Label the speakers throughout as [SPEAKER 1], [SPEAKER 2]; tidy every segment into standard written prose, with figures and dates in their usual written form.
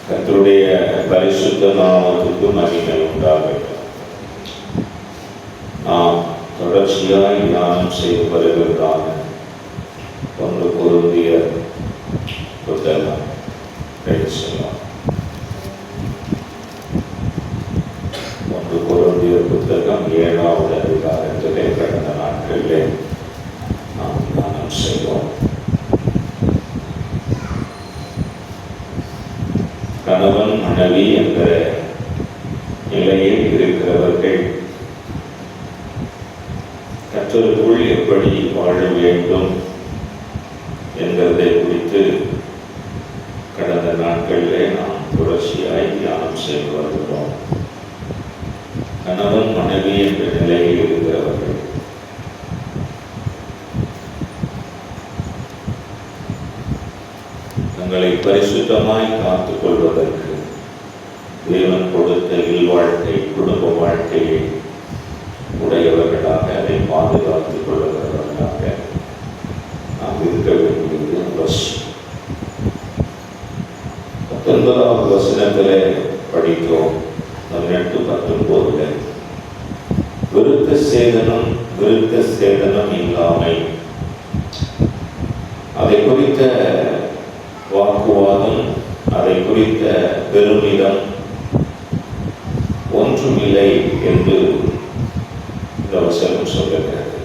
[SPEAKER 1] கர்த்தருடைய பரிசுத்த நாமத்துக்கு மகிமை உண்டாகட்டும். நாம் தொடர்ச்சியாய் தியானம் செய்து வருகிறதான 1 கொரிந்தியர் புத்தகம் 1 கொரிந்தியர் புத்தகம் 7வது அதிகாரத்திலே கடந்த நாட்களிலே நாம் தியானம் செய்தோம். கணவன் மனைவி என்ற நிலையில் இருக்கிறவர்கள் கர்த்தருக்குள் எப்படி வாழ வேண்டும் என்கிறதை குறித்து கடந்த நாட்களிலே நாம் தொடர்ச்சியாய் தியானம் செய்து வருகிறோம். கணவன் மனைவி என்ற நிலையில் இருக்கிறவர்கள் தங்களை பரிசுத்தமாய் காத்துக் கொள்வதற்கு தேவன் கொடுத்த இல்வாழ்க்கை, குடும்ப வாழ்க்கையை உடையவர்களாக அதை பாதுகாத்துக் கொள்ளுகிறவர்களாக நாம் இருக்க வேண்டியது அவசியம். 19வது வசனத்திலே படித்தோம். 18-19 விருத்த சேதனம் இல்லாமை, அதை குறித்த வாக்குவாதம், அதை குறித்த பெருமிதம் ஒன்றுமில்லை என்று இந்த வசனம் சொல்லுகிறது.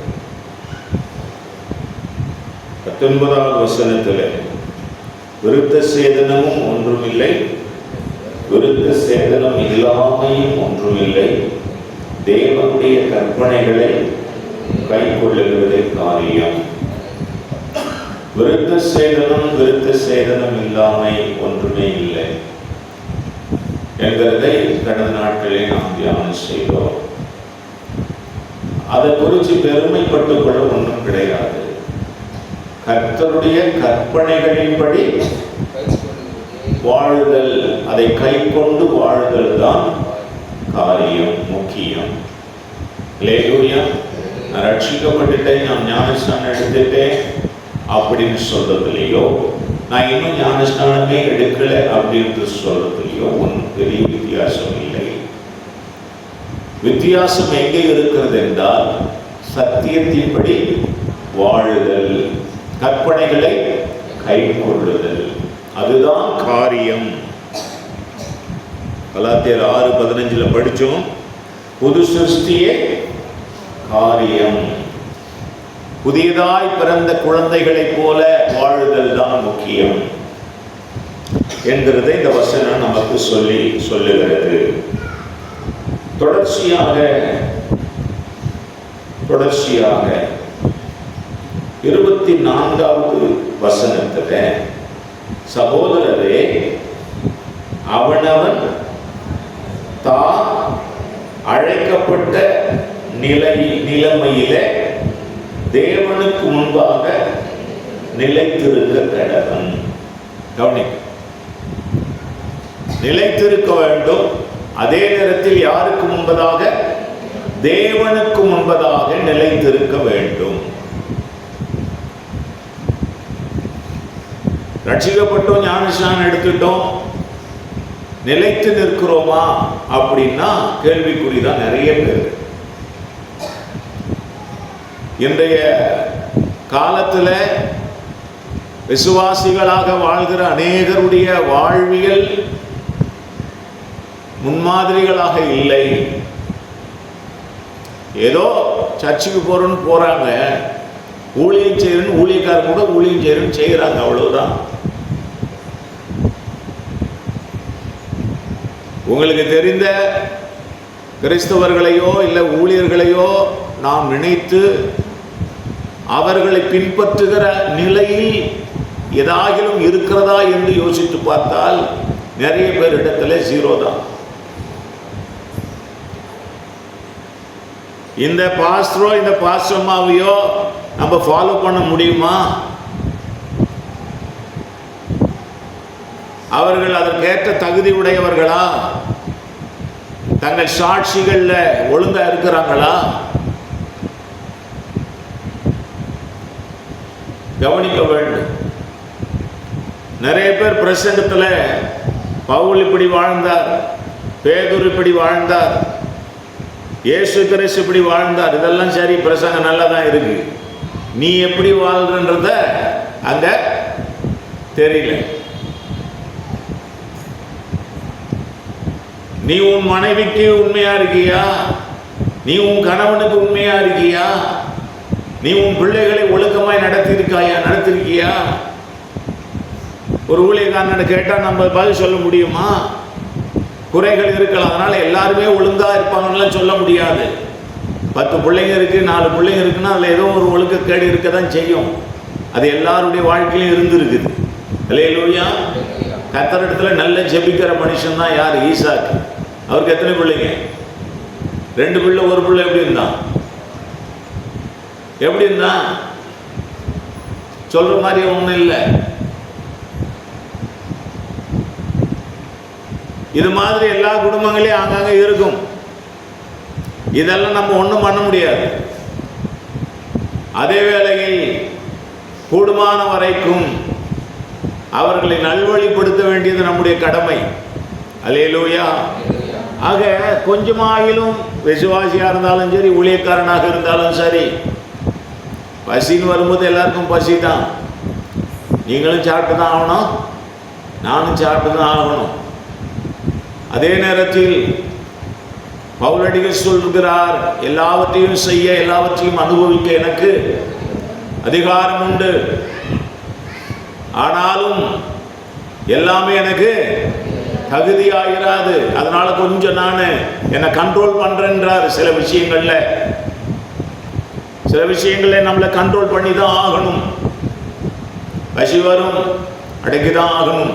[SPEAKER 1] 19வது வசனத்தில் விருத்த சேதனமும் ஒன்றுமில்லை, விருத்த சேதனம் இல்லாமையும் ஒன்றுமில்லை, தேவனுடைய கற்பனைகளை கை கொள்ளுகிறதே காரியம். விருத்த சேதனம் இல்லாமை ஒன்றுமே இல்லை என்கிறதை கடந்த நாட்களே நாம் தியானம் செய்தோம். அதை குறித்து பெருமைப்பட்டுக் கொள்ள ஒன்றும் கிடையாது. கர்த்தருடைய கற்பனைகளின்படி வாழுதல், அதை கை கொண்டு வாழுதல் தான் காரியம், முக்கியம். அல்லேலூயா. நான் ரட்சிக்கப்பட்டுட்டேன், நான் ஞானஸ்நானம் எடுத்துட்டேன் அப்படின்னு சொல்றதுலையோ, நான் இன்னும் ஞானஸ்நானமே எடுக்கல அப்படின்னு சொல்றதுலையோ ஒன்றும் பெரிய வித்தியாசம் இல்லை. வித்தியாசம் எங்கே இருக்கிறது என்றால், சத்தியத்தின்படி வாழுதல், கற்பனைகளை கை கொள்ளுதல், அதுதான் காரியம். கலாத்தியர் 6:15 படிச்சோம். புது சிருஷ்டியே காரியம். புதியதாய் பிறந்த குழந்தைகளைப் போல வாழுதல் தான் முக்கியம் என்கிறதை இந்த வசனம் நமக்கு சொல்லுகிறது. தொடர்ச்சியாக 24வது வசனத்துல, சகோதரரே, அவனவன் தான் அழைக்கப்பட்ட நிலைமையில தேவனுக்கு முன்பாக நிலைத்திருக்க கடவன். கவனிக்க, நிலைத்திருக்க வேண்டும். அதே நேரத்தில் யாருக்கு முன்பதாக? தேவனுக்கு முன்பதாக நிலைத்திருக்க வேண்டும். ரட்சிக்கப்பட்டோம், ஞானஸ்நானம் எடுத்துட்டோம், நிலைத்து நிற்கிறோமா அப்படின்னா கேள்விக்குறிதான் நிறைய பேர். இன்றைய காலத்தில் விசுவாசிகளாக வாழ்கிற அநேகருடைய வாழ்வியல் முன்மாதிரிகளாக இல்லை. ஏதோ சர்ச்சுக்கு போறோன்னு போறாங்க, ஊழியம் செய்யறன்னு ஊழியக்காரங்க கூட ஊழியம் செய்யறன்னு செய்யறாங்க, அவ்வளவுதான். உங்களுக்கு தெரிந்த கிறிஸ்தவர்களையோ இல்லை ஊழியர்களையோ நாம் நினைத்து அவர்களை பின்பற்றுகிற நிலையில் ஏதாகிலும் இருக்கிறதா என்று யோசித்து பார்த்தால் நிறைய பேர் இடத்துல 0 தான். இந்த பாஸ்டரோ இந்த பாஸ்டர்மாவையோ நம்ம ஃபாலோ பண்ண முடியுமா? அவர்கள் அதற்கேற்ற தகுதி உடையவர்களா? தங்கள் சாட்சிகள்ல ஒழுங்கா இருக்கிறாங்களா? கவனிக்க வேண்டும். நிறைய பேர் பிரசங்கத்தில் பவுல் இப்படி வாழ்ந்தார், பேதுரு இப்படி வாழ்ந்தார், இயேசு கிறிஸ்து இப்படி வாழ்ந்தார். இதெல்லாம் சரி, பிரசங்கம் நல்லா தான் இருக்கு. நீ எப்படி வாழ்றன்றத அங்க தெரியல. நீ உன் மனைவிக்கு உண்மையா இருக்கியா? நீ உன் கணவனுக்கு உண்மையா இருக்கியா? நீ உன் பிள்ளைகளை ஒழுக்கமாய் நடத்திருக்கியா? ஒரு ஊழியக்காரன் கேட்டா நம்ம பதில் சொல்ல முடியுமா? குறைகள் இருக்கலாம், அதனால எல்லாருமே ஒழுங்கா இருப்பாங்கன்னு சொல்ல முடியாது. 10 பிள்ளைங்க இருக்கு, 4 பிள்ளைங்க இருக்குன்னா அதுல ஏதோ ஒரு ஒழுக்கக்கேடு இருக்க தான் செய்யும். அது எல்லாருடைய வாழ்க்கையிலும் இருந்திருக்குது. அல்லேலூயா. கர்த்தரிடத்துல நல்ல ஜெபிக்கிற மனுஷன் தான் யார்? ஈசாக்கு. அவருக்கு எத்தனை பிள்ளைங்க? 2 பிள்ளை, 1 பிள்ளை. எப்படி இருந்தான்? சொல்ற மாதிரி ஒன்றும் இல்லை. இது மாதிரி எல்லா குடும்பங்களையும் ஆங்காங்க இருக்கும். இதெல்லாம் நம்ம ஒன்றும் பண்ண முடியாது. அதே வேளையில் கூடுமான வரைக்கும் அவர்களை நல்வழிப்படுத்த வேண்டியது நம்முடைய கடமை. அல்லேலூயா. ஆக கொஞ்சமாகிலும் விசுவாசியாக இருந்தாலும் சரி, ஊழியக்காரனாக இருந்தாலும் சரி, பசின்னு வரும்போது எல்லாருக்கும் பசி தான். நீங்களும் சாப்பிட்டு தான் ஆகணும், நானும் சாப்பிட்டு தான் ஆகணும். அதே நேரத்தில் பவுலடிகள் சொல்கிறார், எல்லாவற்றையும் செய்ய, எல்லாவற்றையும் அனுபவிக்க எனக்கு அதிகாரம் உண்டு. ஆனாலும் எல்லாமே எனக்கு தகுதியாகிறாது. அதனால கொஞ்சம் நான் என்னை கண்ட்ரோல் பண்றேன்றார். சில விஷயங்கள்ல நம்மளை கண்ட்ரோல் பண்ணி தான் ஆகணும். பசி வரும், அடக்கிதான் ஆகணும்.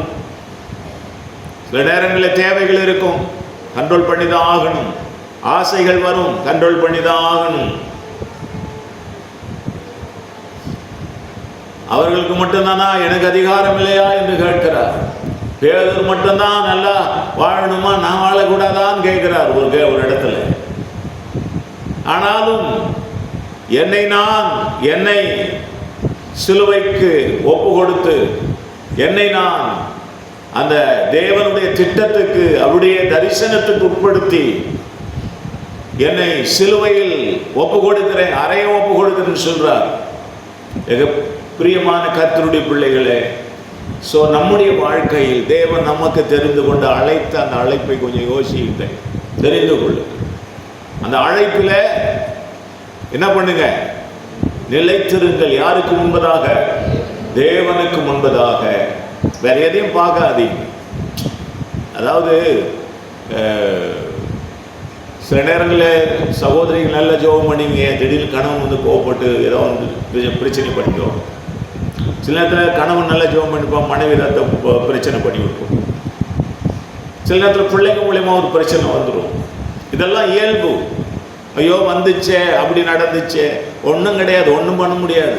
[SPEAKER 1] சில நேரங்களில் தேவைகள் இருக்கும், கண்ட்ரோல் பண்ணி தான் ஆகணும். ஆசைகள் வரும், கண்ட்ரோல் பண்ணி தான் ஆகணும். அவர்களுக்கு மட்டும்தானா எனக்கு அதிகாரம் இல்லையா என்று கேட்கிறார். பேதுரு மட்டும்தான் நல்லா வாழணுமா, நான் வாழக்கூடாதான்னு கேட்கிறார் ஒரு இடத்துல. ஆனாலும் என்னை சிலுவைக்கு ஒப்பு கொடுத்து, என்னை நான் அந்த தேவனுடைய திட்டத்துக்கு, அவருடைய தரிசனத்துக்கு உட்படுத்தி என்னை சிலுவையில் ஒப்பு கொடுக்கிறேன், அறைய ஒப்பு கொடுக்கிறேன்னு சொல்றார். பிரியமான கர்த்தருடைய பிள்ளைகளே, ஸோ நம்முடைய வாழ்க்கையில் தேவன் நமக்கு தெரிந்து கொண்டு அழைத்த அந்த அழைப்பை கொஞ்சம் யோசியுங்கள், தெரிந்து கொள்ளு. அந்த அழைப்பில் என்ன பண்ணுங்க? நிலைத்திருங்கள். யாருக்கு முன்பதாக? தேவனுக்கு முன்பதாக. வேற எதையும் பார்க்காதீங்க. அதாவது சில நேரங்களில் சகோதரிகள் நல்ல ஜோபம் பண்ணிங்க, திடீர்னு கணவன் வந்து கோவப்பட்டு ஏதோ வந்து பிரச்சனை பண்ணிடுவோம். சில நேரத்தில் கணவன் நல்ல ஜோபம் பண்ணிப்போம், மனைவி ஏதாவது பிரச்சனை பண்ணி விட்டுரும். சில நேரத்தில் பிள்ளைங்க மூலயமா ஒரு பிரச்சனை வந்துடும். இதெல்லாம் இயல்பு. ஐயோ வந்துச்சே, அப்படி நடந்துச்சே, ஒன்றும் கிடையாது, ஒன்றும் பண்ண முடியாது.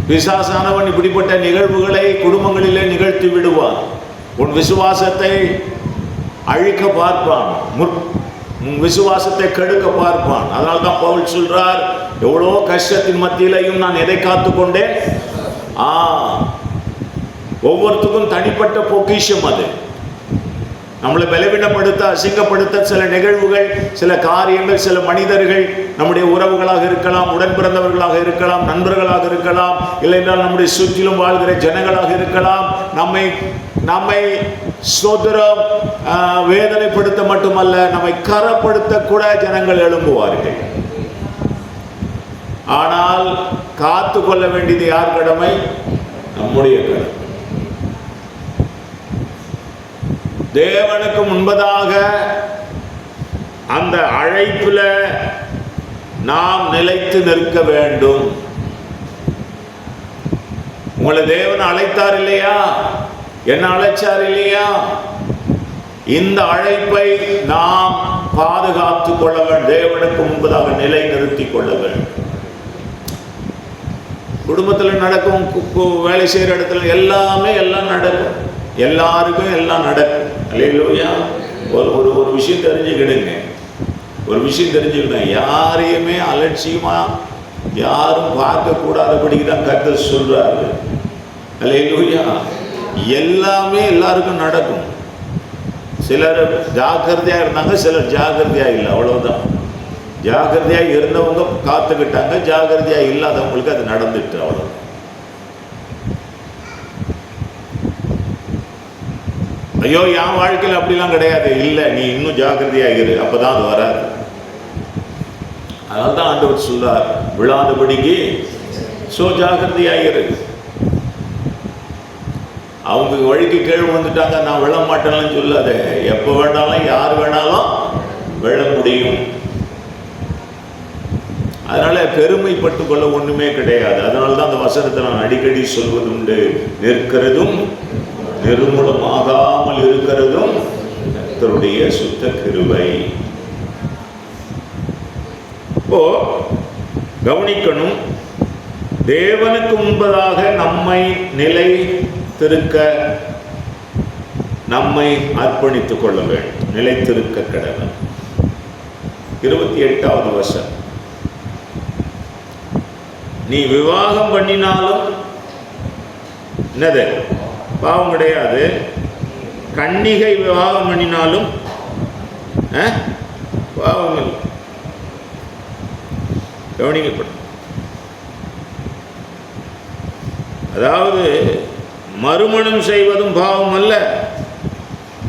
[SPEAKER 1] பிசாசானவன் இப்படிப்பட்ட நிகழ்வுகளை குடும்பங்களிலே நிகழ்த்தி விடுவான். உன் விசுவாசத்தை அழிக்க பார்ப்பான், விசுவாசத்தை கெடுக்க பார்ப்பான். அதனால தான் பவுல் சொல்றார், எவ்வளோ கஷ்டத்தின் மத்தியிலையும் நான் எதை காத்துக்கொண்டேன்? ஒவ்வொருத்துக்கும் தனிப்பட்ட பொக்கிஷம் அது. நம்மளை பலவீனப்படுத்த, அசிங்கப்படுத்த சில நிகழ்வுகள், சில காரியங்கள், சில மனிதர்கள், நம்முடைய உறவுகளாக இருக்கலாம், உடன் பிறந்தவர்களாக இருக்கலாம், நண்பர்களாக இருக்கலாம், இல்லை என்றால் நம்முடைய சுற்றிலும் வாழ்கிற ஜனங்களாக இருக்கலாம். நம்மை சோதரம் வேதனைப்படுத்த மட்டுமல்ல, நம்மை கரப்படுத்த கூட ஜனங்கள் எழும்புவார்கள். ஆனால் காத்து கொள்ள வேண்டியது யார் கடமை? நம்முடைய கடமை. தேவனுக்கு முன்பதாக அந்த அழைப்புல நாம் நிலைத்து நிற்க வேண்டும். உங்களை தேவன் அழைத்தார் இல்லையா? என்ன அழைச்சார் இல்லையா? இந்த அழைப்பை நாம் பாதுகாத்துக் கொள்ள வேண்டும். தேவனுக்கு முன்பதாக நிலை நிறுத்தி கொள்ள வேண்டும். குடும்பத்தில் நடக்கும், வேலை செய்கிற இடத்துல எல்லாம் நடக்கும். எல்லாருக்கும் எல்லாம் நடக்கும். அல்லேலூயா. ஒரு விஷயம் தெரிஞ்சுக்கிடுங்க. யாரையுமே அலட்சியமா யாரும் பார்க்க கூடாதபடிக்கு தான் கர்த்தர் சொல்றாரு. அல்லேலூயா. எல்லாமே எல்லாருக்கும் நடக்கும். சிலர் ஜாக்கிரதையாக இருந்தாங்க, சிலர் ஜாக்கிரதையாக இல்லை, அவ்வளவுதான். ஜாக்கிரதையாக இருந்தவங்க காத்துக்கிட்டாங்க, ஜாக்கிரதையாக இல்லாதவங்களுக்கு அது நடந்துட்டு, அவ்வளோ. ஐயோ என் வாழ்க்கையில் அப்படிலாம் கிடையாது, இல்லை நீ இன்னும் ஜாக்கிரதையாக இரு, அப்பதான் அது வராது. அதனால தான் ஆண்டவர் சொல்றார், விழாதபடிக்கு ஜாக்கிரதையாக இரு. அவங்க வழிக்கு கீழ் வந்துட்டாங்க, நான் விழ மாட்டேன்னு சொல்லாத. எப்போ வேணாலும் யார் வேணாலும் விழ முடியும். அதனால பெருமைப்பட்டு கொள்ள ஒண்ணுமே கிடையாது. அதனால தான் அந்த வசனத்தை நான் அடிக்கடி சொல்வது உண்டு, நிற்கிறதும் நிர்மூலமாகாமல் இருக்கிறதும் கர்த்தருடைய சுத்த கிருபை. இப்போ கவனிக்கணும், தேவனுக்கு முன்பதாக நம்மை நிலைத்திருக்க நம்மை அர்ப்பணித்துக் கொள்ள வேண்டும். நிலைத்திருக்க கடமை. 28வது வசனம், நீ விவாகம் பண்ணினாலும் என்னது பாவம் கிடையாது, கன்னிகை விவாகம் பண்ணினாலும் பாவம் இல்லை. கவனிக்கப்படும். அதாவது மறுமணம் செய்வதும் பாவம் அல்ல,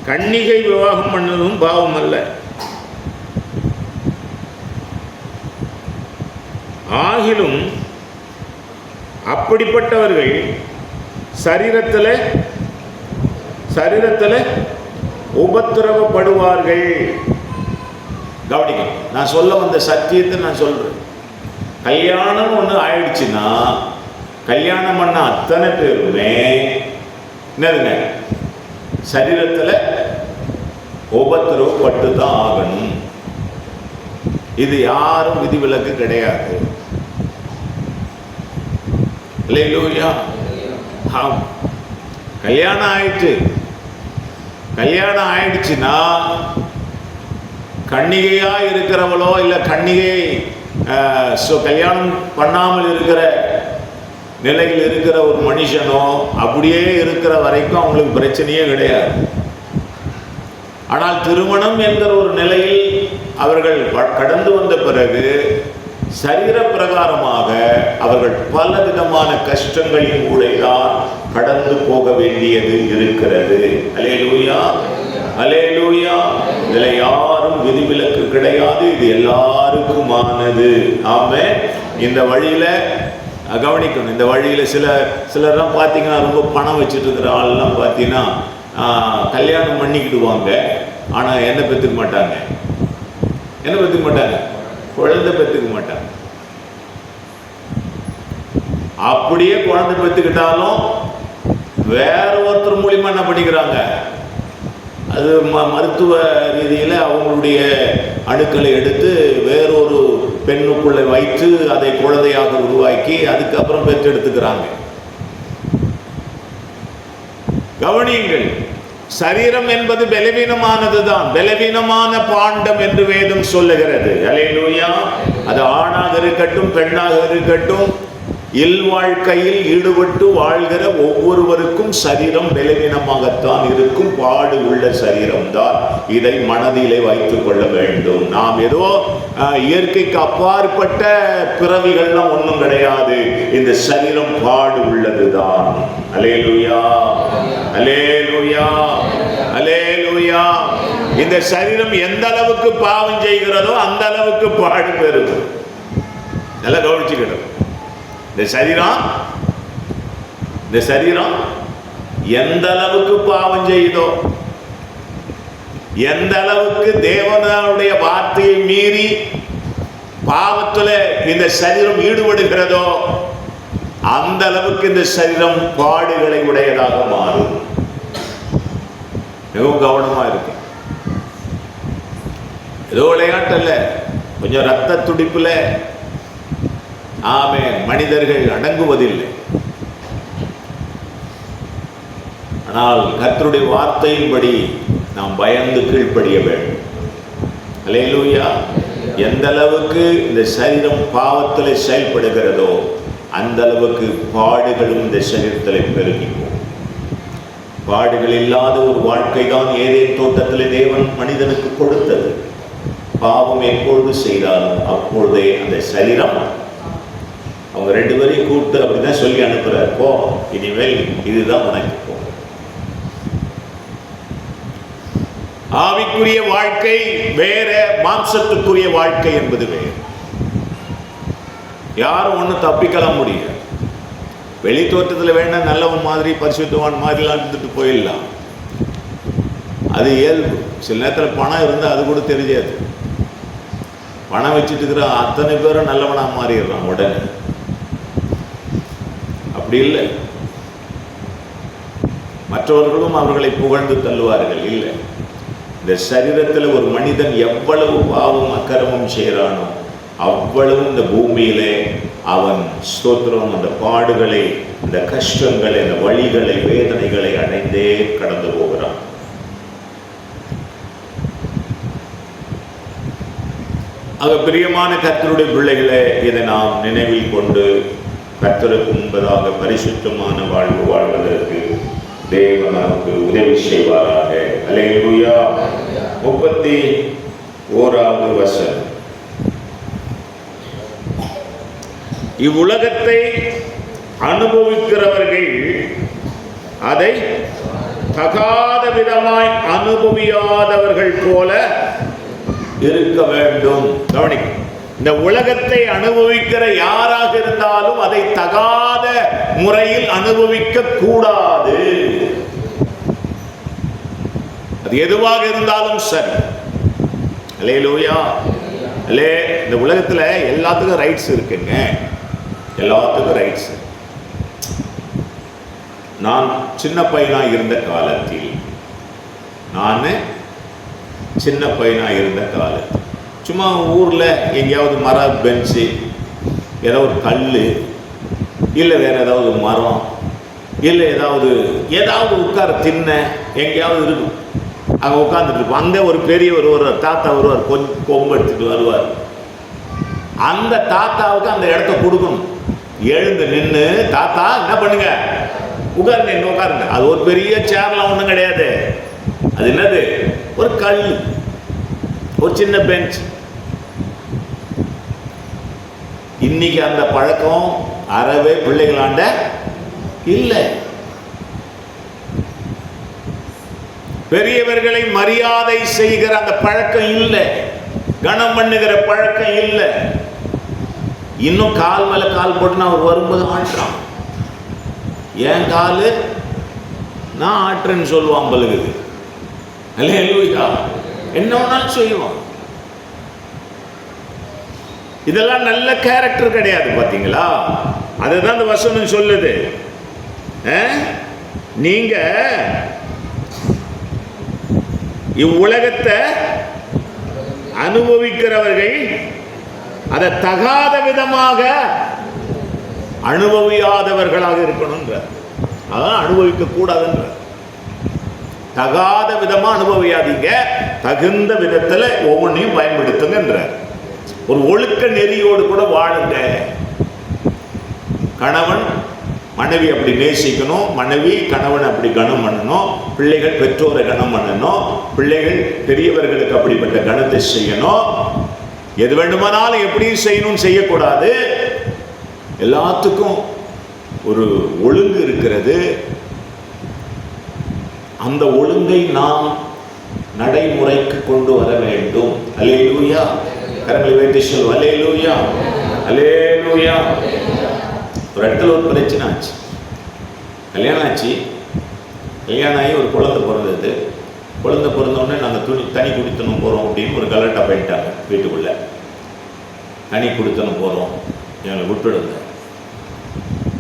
[SPEAKER 1] கன்னிகை விவாகம் பண்ணதும் பாவம் அல்ல. ஆகிலும் அப்படிப்பட்டவர்கள் சரீரத்தில் உபத்திரவப்படுவார்கள். கவனிக்கணும், நான் சொல்ல வந்த சத்தியத்தை நான் சொல்றேன். கல்யாணம் ஒன்று ஆயிடுச்சுன்னா கல்யாணம் பண்ண அத்தனை பேருமே என்னதுங்க, சரீரத்தில் உபத்திரவப்பட்டு தான் ஆகணும். இது யாரும் விதிவிலக்கு கிடையாது. அல்லேலூயா. கல்யாணம் ஆயிடுச்சுன்னா கன்னிகையா இருக்கிறவளோ இல்லை கன்னிகை கல்யாணம் பண்ணாமல் இருக்கிற நிலையில் இருக்கிற ஒரு மனுஷனோ அப்படியே இருக்கிற வரைக்கும் அவங்களுக்கு பிரச்சனையே கிடையாது. ஆனால் திருமணம் என்கிற ஒரு நிலையில் அவர்கள் கடந்து வந்த பிறகு சரீர பிரகாரமாக அவர்கள் பல விதமான கஷ்டங்களின் ஊடாக கடந்து போக வேண்டியது இருக்கிறது. அல்லேலூயா, அல்லேலூயா. இதுல யாரும் விதிவிலக்கு கிடையாது, இது எல்லாருக்குமானது. ஆமென். இந்த வழியில கவனிக்கணும். இந்த வழியில சிலர்லாம் பார்த்தீங்கன்னா ரொம்ப பணம் வச்சுட்டு இருக்கிற ஆள்லாம் பார்த்தீங்கன்னா கல்யாணம் பண்ணிக்கிடுவாங்க, ஆனால் என்ன பெற்றுக்க மாட்டாங்க, குழந்தை பெற்றுக்க மாட்டாங்க. அப்படியே குழந்தை பெற்றுக்கிட்டாலும் வேற ஒருத்தர் மூலியமா என்ன பண்ணிக்கிறாங்க, அது மருத்துவ ரீதியில் அவங்களுடைய அணுக்களை எடுத்து வேறொரு பெண்ணுக்குள்ளே வைத்து அதை குழந்தையாக உருவாக்கி அதுக்கப்புறம் பெற்றெடுத்துக்கிறாங்க. கவனியுங்கள், சரீரம் என்பது பலவீனமானதுதான், பலவீனமான பாண்டம் என்று வேதம் சொல்லுகிறது. அல்லேலூயா. அது ஆணாக இருக்கட்டும் பெண்ணாக இருக்கட்டும், இல்வாழ்க்கையில் ஈடுபட்டு வாழ்கிற ஒவ்வொருவருக்கும் சரீரம் பலவீனமாகத்தான் இருக்கும். பாடு உள்ள சரீரம்தான். இதை மனதிலே வைத்துக் கொள்ள வேண்டும். நாம் ஏதோ இயற்கைக்கு அப்பாற்பட்ட பிறவிகள்லாம் ஒன்றும் கிடையாது. இந்த சரீரம் பாடு உள்ளதுதான். அல்லேலூயா, அல்லேலூயா, அல்லேலூயா. இந்த சரீரம் எந்த அளவுக்கு பாவம் செய்கிறதோ அந்த அளவுக்கு பாடு பெறும். நல்லா கவனிச்சுக்கிடும். இந்த சரீரம் எந்த அளவுக்கு பாவம் செய்யுதோ, எந்த அளவுக்கு தேவனுடைய வார்த்தையை மீறி பாவத்துல இந்த சரீரம் ஈடுபடுகிறதோ அந்த அளவுக்கு இந்த சரீரம் பாடுகளை உடையதாக மாறும். மிகவும் கவனமா இருக்கு. ஏதோ விளையாட்டல்ல, கொஞ்சம் ரத்த துடிப்புல ஆமென் மனிதர்கள் அடங்குவதில்லை. ஆனால் கர்த்தருடைய வார்த்தையின்படி நாம் பயந்து கீழ்ப்படிய வேண்டும். அல்லேலூயா. எந்த அளவுக்கு இந்த சரீரம் பாவத்தில் செயல்படுகிறதோ அந்த அளவுக்கு பாடுகளும் இந்த சரீரத்தில் பெருகிப்போம். பாடுகள் இல்லாத ஒரு வாழ்க்கை தான் ஏதேன் தோட்டத்தில் தேவன் மனிதனுக்கு கொடுத்தது. பாவம் எப்பொழுது செய்தாலும் அப்பொழுதே அந்த சரீரம், அவங்க 2 பேரையும் கூப்பிட்டு அப்படிதான் சொல்லி அனுப்புறாரு, போ இனிமேல் இதுதான் உனக்கு போ. ஆவிக்குரிய வாழ்க்கை வேற, மாம்சத்துக்குரிய வாழ்க்கை என்பது வேறு. யாரும் ஒன்றும் தப்பிக்கலாம் முடியாது. வெளி தோற்றத்தில் வேணா நல்லவன் மாதிரி பரிசுத்தவான் மாதிரிலாம் இருந்துட்டு போயிடலாம், அது இயல்பு. சில நேரத்தில் பணம் இருந்தால் அது கூட தெரியாது. பணம் வச்சுட்டு இருக்கிற அத்தனை பேரும் நல்லவனாக மாறிடுறான் உடனே. அப்படி இல்லை. மற்றவர்களும் அவர்களை புகழ்ந்து தள்ளுவார்கள். இல்லை, இந்த சரீரத்தில் ஒரு மனிதன் எவ்வளவு பாவம் அக்கிரமம் செய்கிறானோ அவ்வளவு இந்த பூமியிலே அவன் ஸ்தோத்திரம், அந்த பாடுகளை, இந்த கஷ்டங்களை, அந்த வழிகளை, வேதனைகளை அடைந்தே கடந்து போகிறான். ஆக பிரியமான கர்த்தருடைய பிள்ளைகளே, இதை நாம் நினைவில் கொண்டு கர்த்தருக்கு முன்பதாக பரிசுத்தமான வாழ்வு வாழ்வதற்கு தேவன் நமக்கு உதவி செய்வாராக. அல்லேலூயா. 31வது வசனம். இவ்வுலகத்தை அனுபவிக்கிறவர்கள் அதை தகாத விதமாய் அனுபவியாதவர்கள் போல இருக்க வேண்டும். கவனிக்க, இந்த உலகத்தை அனுபவிக்கிற யாராக இருந்தாலும் அதை தகாத முறையில் அனுபவிக்க கூடாது. அது எதுவாக இருந்தாலும் சரி. அல்லேலூயா. இந்த உலகத்துல எல்லாத்துக்கும் ரைட்ஸ் இருக்குங்க, எல்லாத்துக்கும் ரைட்ஸ். நான் சின்ன பையனா இருந்த காலத்தில், சும்மா ஊரில் எங்கேயாவது மர பெஞ்சு, ஏதாவது ஒரு கல், இல்லை வேற ஏதாவது மரம், இல்லை ஏதாவது உட்கார தின்ன எங்கேயாவது இருக்கும், அங்கே உட்காந்துட்டு இருப்போம். அங்கே ஒரு பெரியவர் வருவார், தாத்தா வருவார், கொஞ்சம் கொம்பு எடுத்துட்டு வருவார். அந்த தாத்தாவுக்கு அந்த இடத்த கொடுக்கணும். எழுந்து நின்று, தாத்தா என்ன பண்ணுங்க, உட்காருங்க, என்ன உட்காருங்க. அது ஒரு பெரிய சேர்லாம் ஒன்றும் கிடையாது. அது என்னது, ஒரு கல், ஒரு சின்ன பெஞ்ச். இன்னைக்கு அந்த பழக்கம் அறவே பிள்ளைகளாண்ட இல்லை. பெரியவர்களை மரியாதை செய்கிற அந்த பழக்கம் இல்லை, கனம் பண்ணுகிற பழக்கம் இல்லை. இன்னும் கால் மேல கால் போட்டு அவர் வரும்போது ஆட்டுறான். ஏன் காலு நான் ஆட்டுறேன்னு சொல்லுவான் பழுகுது. அல்லேலூயா. என்ன வேணாலும் செய்வான். இதெல்லாம் நல்ல கேரக்டர் கிடையாது. பார்த்தீங்களா? அதுதான் இந்த வசனம் சொல்லுது. நீங்க இவ்வுலகத்தை அனுபவிக்கிறவர்கள் அதை தகாத விதமாக அனுபவியாதவர்களாக இருக்கணும்ன்ற, அதான் அனுபவிக்க கூடாதுன்ற. தகாத விதமா அனுபவியாதீங்க, தகுந்த விதத்துல ஒவ்வொன்றையும் பயன்படுத்துங்கன்ற. ஒரு ஒழுக்க நெறியோடு கூட வாழுங்க. கணவன் மனைவி அப்படி நேசிக்கணும், மனைவி கணவன் அப்படி கனம் பண்ணணும், பிள்ளைகள் பெற்றோரை கனம் பண்ணணும், பிள்ளைகள் பெரியவர்களுக்கு அப்படிப்பட்ட கணத்தை செய்யணும். எது வேண்டுமானாலும் எப்படியும் செய்யணும், செய்யக்கூடாது. எல்லாத்துக்கும் ஒரு ஒழுங்கு இருக்கிறது. அந்த ஒழுங்கை நாம் நடைமுறைக்கு கொண்டு வர வேண்டும். அல்லேலூயா. கரங்களை வைத்து சொல்லுவோம். அல்லேலூயா, அல்லேலூயா. ஒரு இடத்துல ஒரு பிரச்சனை ஆச்சு. கல்யாணம் ஆச்சு. கல்யாணம் ஆகி ஒரு குழந்தை பிறந்தது. குழந்தை பிறந்தோடனே நாங்கள் தனி குடித்தனம் போகிறோம் அப்படின்னு ஒரு கலட்டா போயிட்டாங்க. வீட்டுக்குள்ளே தனி குடித்தனம் போகிறோம், எங்களை விட்டுடுங்க.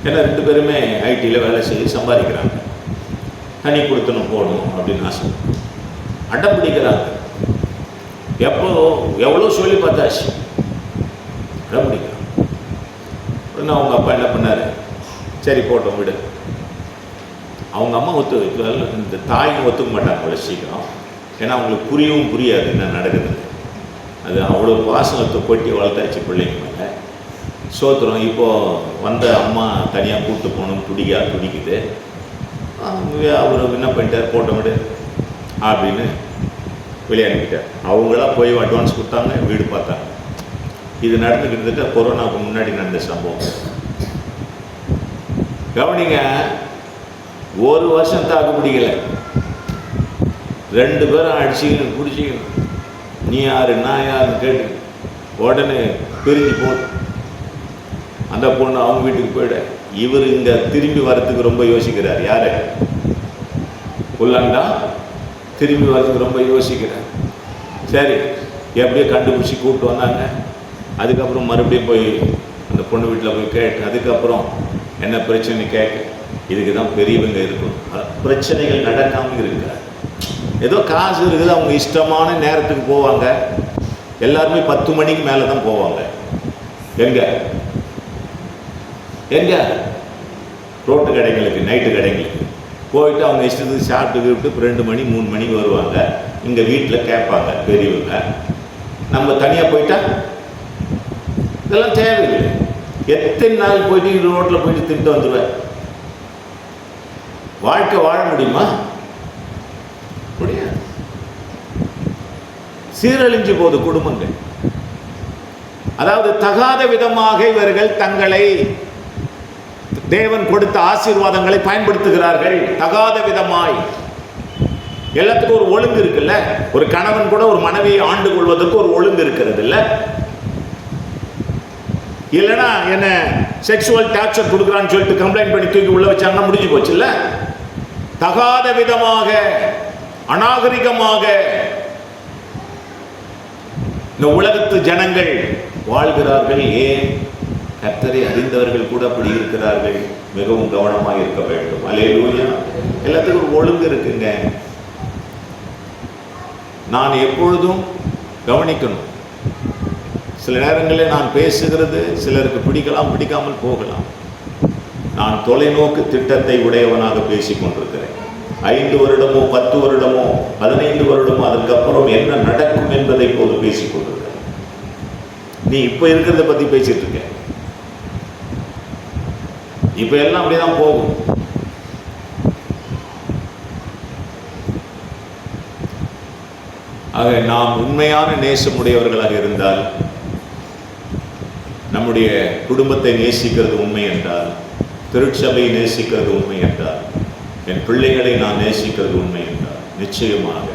[SPEAKER 1] ஏன்னா 2 பேருமே ஐடியில் வேலை செய்து சம்பாதிக்கிறாங்க. தனி குடித்தனம் போகணும் அப்படின்னு ஆசை அடம் பிடிக்கிறாங்க. எவ்வளோ சொல்லி பார்த்தாச்சு, அடம் பிடிக்கிறாங்க. உடனே அவங்க அப்பா என்ன பண்ணார், சரி போட்டோம் விடு. அவங்க அம்மா இந்த தாயும் ஒத்துக்க மாட்டாங்க அவ்வளோ சீக்கிரம். ஏன்னா அவங்களுக்கு புரியாது என்ன நடக்குது. அது அவ்வளோ பாசனத்தை கொட்டி வளர்த்தாச்சு பிள்ளைங்க மேலே. சோத்திரம் இப்போது வந்த அம்மா தனியாக கூப்பிட்டு போகணும், துடிக்குது. அவர் என்ன பண்ணிட்டார், போட்டோ விடு அப்படின்னு வெளியே அனுப்பிட்டார். அவங்களா போய் அட்வான்ஸ் கொடுத்தாங்க, வீடு பார்த்தாங்க. இது நடந்துக்கிட்டு கொரோனாவுக்கு முன்னாடி நடந்த சம்பவம். கவனிங்க, ஒரு வருஷம் தாக்கு பிடிக்கல, 2 பேரும் அடிச்சுக்கணும் பிடிச்சிக்கணும், நீ யாரு நான் யாருன்னு கேட்டு உடனே பிரிஞ்சு போகுது. அந்த பொண்ணு அவங்க வீட்டுக்கு போயிட, இவர் இங்கே திரும்பி வரத்துக்கு ரொம்ப யோசிக்கிறார். யாரு? புல்லாண்டா திரும்பி வரதுக்கு ரொம்ப யோசிக்கிறார். சரி, எப்படியோ கண்டுபிடிச்சி கூப்பிட்டு வந்தாங்க. அதுக்கப்புறம் மறுபடியும் போய் அந்த பொண்ணு வீட்டில் போய் கேட்டு, அதுக்கப்புறம் என்ன பிரச்சனை கேட்க, இதுக்கு தான் பெரியவங்க இருக்கணும். பிரச்சனைகள் நடக்காமல் இருக்கிறார். ஏதோ காசு இருக்குது, அவங்க இஷ்டமான நேரத்துக்கு போவாங்க. எல்லாருமே 10 மணிக்கு மேலே தான் போவாங்க. எங்க எங்க ரோட்டு கடைங்களுக்கு, நைட்டு கடைங்களுக்கு போயிட்டு அவங்க இஷ்டத்துக்கு சாப்பிட்டு விட்டு 2 மணி 3 மணிக்கு வருவாங்க. இங்கே வீட்டில் கேட்பாங்க பெரியவங்க. நம்ம தனியாக போயிட்டா இதெல்லாம் தேவையில்லை. எத்தனை நாள் போயிட்டு ரோட்டில் போயிட்டு திட்டு வந்துடுவேன். வாழ்க்கை வாழ முடியுமா? முடியாது. சீரழிஞ்சு போது குடும்பங்கள். அதாவது தகாத விதமாக இவர்கள் தங்களை தேவன் கொடுத்த ஆசீர்வாதங்களை பயன்படுத்துகிறார்கள். தகாத விதமாய். எல்லாத்துக்கும் ஒரு ஒழுங்கு இருக்குல்ல. ஒரு கணவன் கூட ஒரு மனைவியை ஆண்டு கொள்வதற்கு ஒரு ஒழுங்கு இருக்கிறது இல்ல. இல்லைன்னா என்ன செக்ஷுவல் டார்ச்சர் கொடுக்குறான்னு சொல்லிட்டு கம்ப்ளைண்ட் பண்ணி தூக்கி உள்ள வச்சாங்கன்னா முடிஞ்சு போச்சு இல்ல. தகாத விதமாக, அநாகரிகமாக இந்த உலகத்து ஜனங்கள் வாழ்கிறார்கள். ஏன்? கர்த்தரை அறிந்தவர்கள் கூட அப்படி இருக்கிறார்கள். மிகவும் கவனமாக இருக்க வேண்டும். அல்லேலூயா. எல்லாத்துக்கும் ஒரு ஒழுங்கு இருக்குங்க. நான் எப்பொழுதும் கவனிக்கணும். சில நேரங்களில் நான் பேசுகிறது சிலருக்கு பிடிக்கலாம், பிடிக்காமல் போகலாம். நான் தொலைநோக்கு திட்டத்தை உடையவனாக பேசிக் கொண்டிருக்கிறேன். 5 வருடமோ 10 வருடமோ 15 வருடமோ அதுக்கப்புறம் என்ன நடக்கும் என்பதை இப்போது பேசிக் கொண்டிருக்கிறேன். நீ இப்ப இருக்கிறத பத்தி பேசிட்டு இருக்க. இப்ப எல்லாம் அப்படிதான் போகும். ஆக நாம் உண்மையான நேசமுடையவர்களாக இருந்தால், நம்முடைய குடும்பத்தை நேசிக்கிறது உண்மை என்றால், திருச்சபையை நேசிக்கிறது உண்மை என்றால், என் பிள்ளைகளை நான் நேசிக்கிறது உண்மை என்றால், நிச்சயமாக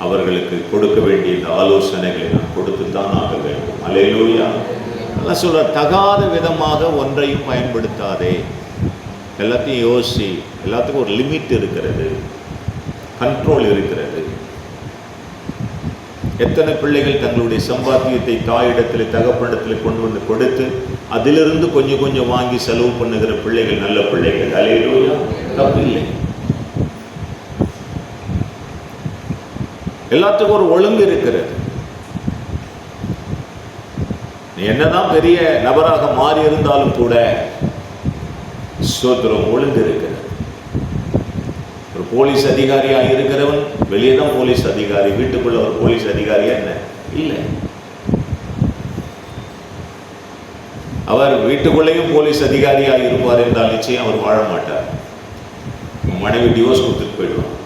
[SPEAKER 1] அவர்களுக்கு கொடுக்க வேண்டிய இந்த ஆலோசனைகளை நான் கொடுத்துத்தான் ஆக வேண்டும். அல்லேலூயா. எல்லாம் சொல்ற, தகாத விதமாக ஒன்றையும் பயன்படுத்தாதே. எல்லாத்தையும் யோசி. எல்லாத்துக்கும் ஒரு லிமிட் இருக்கிறது, கண்ட்ரோல் இருக்கிறது. எத்தனை பிள்ளைகள் தங்களுடைய சம்பாத்தியத்தை தாயிடத்தில் தகப்பனிடத்தில் கொண்டு வந்து கொடுத்து அதிலிருந்து கொஞ்சம் கொஞ்சம் வாங்கி செலவு பண்ணுகிற பிள்ளைகள் நல்ல பிள்ளைகள். அல்லேலூயா. தப்பு இல்லை. எல்லாத்துக்கும் ஒரு ஒழுங்கு இருக்கிறது. நீ என்னதான் பெரிய நபராக மாறி இருந்தாலும் கூட ஸ்தோத்திரம், ஒழுங்கு இருக்கிறது. ஒரு போலீஸ் அதிகாரியாக இருக்கிறவன் வெளியே தான் போலீஸ் அதிகாரி, வீட்டுக்குள்ள ஒரு போலீஸ் அதிகாரியா என்ன இல்லை. அவர் வீட்டுக்குள்ளேயும் போலீஸ் அதிகாரியாக இருப்பார் என்றால் நிச்சயம் அவர் வாழ மாட்டார். மனைவி டிவோர்ஸ் கொடுத்துட்டு போயிடுவார்.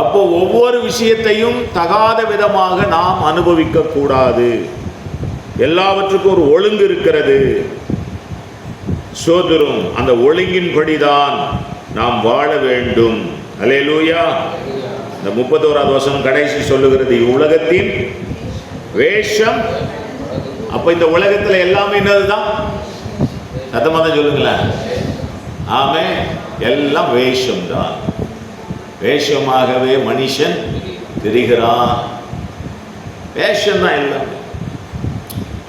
[SPEAKER 1] அப்போ ஒவ்வொரு விஷயத்தையும் தகாத விதமாக நாம் அனுபவிக்க கூடாது. எல்லாவற்றுக்கும் ஒரு ஒழுங்கு இருக்கிறது. சோதரும் அந்த ஒழுங்கின்படிதான் நாம் வாழ வேண்டும். அல்லேலூயா. இந்த 31வது வசனம் கடைசி சொல்லுகிறது, உலகத்தின் வேஷம். அப்ப இந்த உலகத்துல எல்லாமே என்னதுதான்? சத்தமா தான் சொல்லுங்களேன். ஆமே, எல்லாம் வேஷம் தான். வேஷமாகவே மனுஷன் திரிகிறான். வேஷம் தான் எல்லாம்.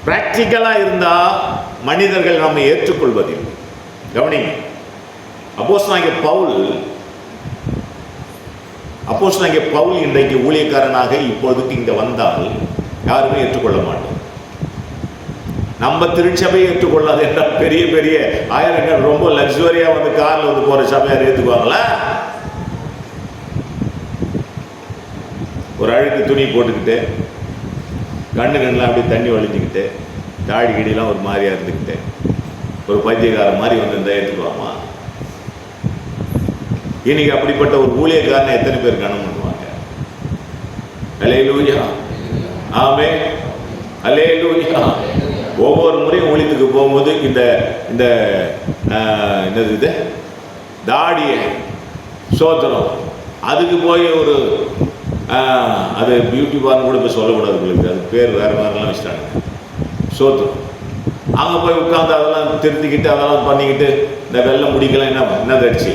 [SPEAKER 1] பிராக்டிக்கலா இருந்தா மனிதர்கள் நம்மை ஏற்றுக்கொள்வதில்லை. கவனிங்க, அப்போஸ்தலனாகிய பவுல் இன்றைக்கு ஊழியக்காரனாக இப்பொழுதுக்கு இங்க வந்தால் யாருமே ஏற்றுக்கொள்ள மாட்டோம். நம்ம திருச்சபையை ஏற்றுக்கொள்ளாது என்றால் பெரிய பெரிய ஆயிரங்கள் ரொம்ப லக்ஸுரியா வந்து கார்ல வந்து போற சபையார் ஏற்றுக்குவாங்களா? ஒரு அழுக்கு துணி போட்டுக்கிட்டு, கண்ணுலாம் அப்படி தண்ணி வலிஞ்சுக்கிட்டு, தாடி கிடிலாம் ஒரு மாதிரியா இருந்துக்கிட்டு, ஒரு பைத்தியக்கார மாதிரி வந்து இருந்தால் ஏற்றுக்குவாமா? இன்னைக்கு அப்படிப்பட்ட ஒரு ஊழியக்காரனை எத்தனை பேர் கனம் பண்ணுவாங்க? அல்லேலூயா, ஆமென், அல்லேலூயா. ஒவ்வொரு முறையும் ஊழியத்துக்கு போகும்போது இந்த இந்த என்னது இது தாடிய சோத்திரம், அதுக்கு போய் ஒரு அது பியூட்டி பார்லர் கூட இப்போ சொல்லக்கூடாது உங்களுக்கு, அது பேர் வேறு மாதிரிலாம் வச்சுட்டாங்க. சோத்திரம் அங்கே போய் உட்காந்து அதெல்லாம் திருத்திக்கிட்டு அதெல்லாம் பண்ணிக்கிட்டு இந்த வெள்ளை முடிக்கலாம் என்ன அடிச்சு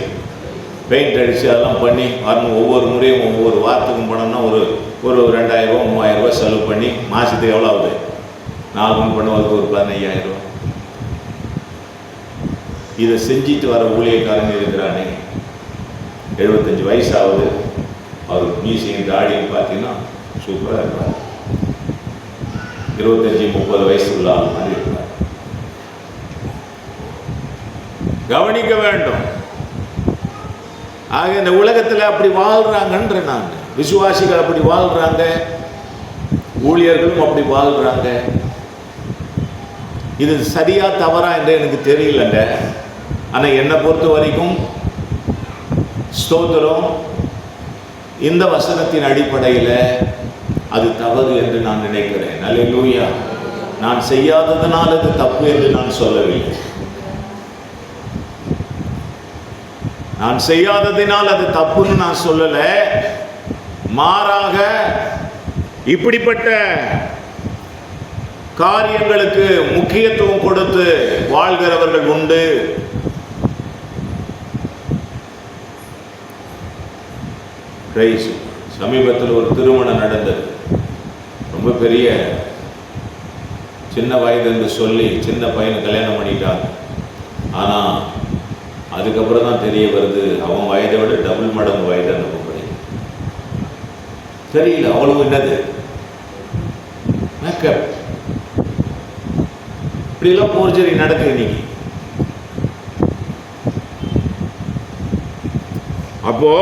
[SPEAKER 1] பெயிண்ட் அடித்து அதெல்லாம் பண்ணி வரணும். ஒவ்வொரு முறையும் ஒவ்வொரு வாரத்துக்கும் போனோம்னா ஒரு 2000 ரூபா 3000 ரூபா செலவு பண்ணி மாதத்துக்கு எவ்வளோ ஆகுது? 4 மணி பண்ணுவதுக்கு ஒரு 15000 ரூபா. இதை செஞ்சுட்டு வர ஊழியக்காரங்க இருக்கிறானே, 75 வயசு ஆகுது, அவர் மியூசியம் தாடின்னு பார்த்தீங்கன்னா சூப்பராக இருப்பார். 25-30 வயசு உள்ள ஆள் மாதிரி இருப்பார். கவனிக்க வேண்டும். ஆக இந்த உலகத்தில் அப்படி வாழ்றாங்கன்ற நான், விசுவாசிகள் அப்படி வாழ்றாங்க, ஊழியர்களும் அப்படி வாழ்றாங்க. இது சரியா தவறா என்று எனக்கு தெரியலங்க. ஆனால் என்னை பொறுத்த வரைக்கும் ஸ்தோத்திரம், இந்த வசனத்தின் அடிப்படையில் அது தவறு என்று நான் நினைக்கிறேன். அல்லேலூயா. நான் செய்யாததனால் அது தப்பு என்று நான் சொல்லவில்லை. நான் செய்யாததினால் அது தப்புன்னு நான் சொல்லல. மாறாக இப்படிப்பட்ட காரியங்களுக்கு முக்கியத்துவம் கொடுத்து வாழ்கிறவர்கள் உண்டு. சமீபத்தில் ஒரு திருமணம் நடந்தது. ரொம்ப பெரிய சின்ன வயது என்று சொல்லி சின்ன பையனை கல்யாணம் பண்ணிட்டாங்க. ஆனால் அதுக்கப்புறம் தான் தெரிய வருது, அவன் வயதை விட டபுள் மடங்கு வயது அந்த பொம்பளை. தெரியல அவ்வளவு என்னது மேக்கப், இப்படிலாம் போர்ஜரி நடக்குது இன்னைக்கு. அப்போ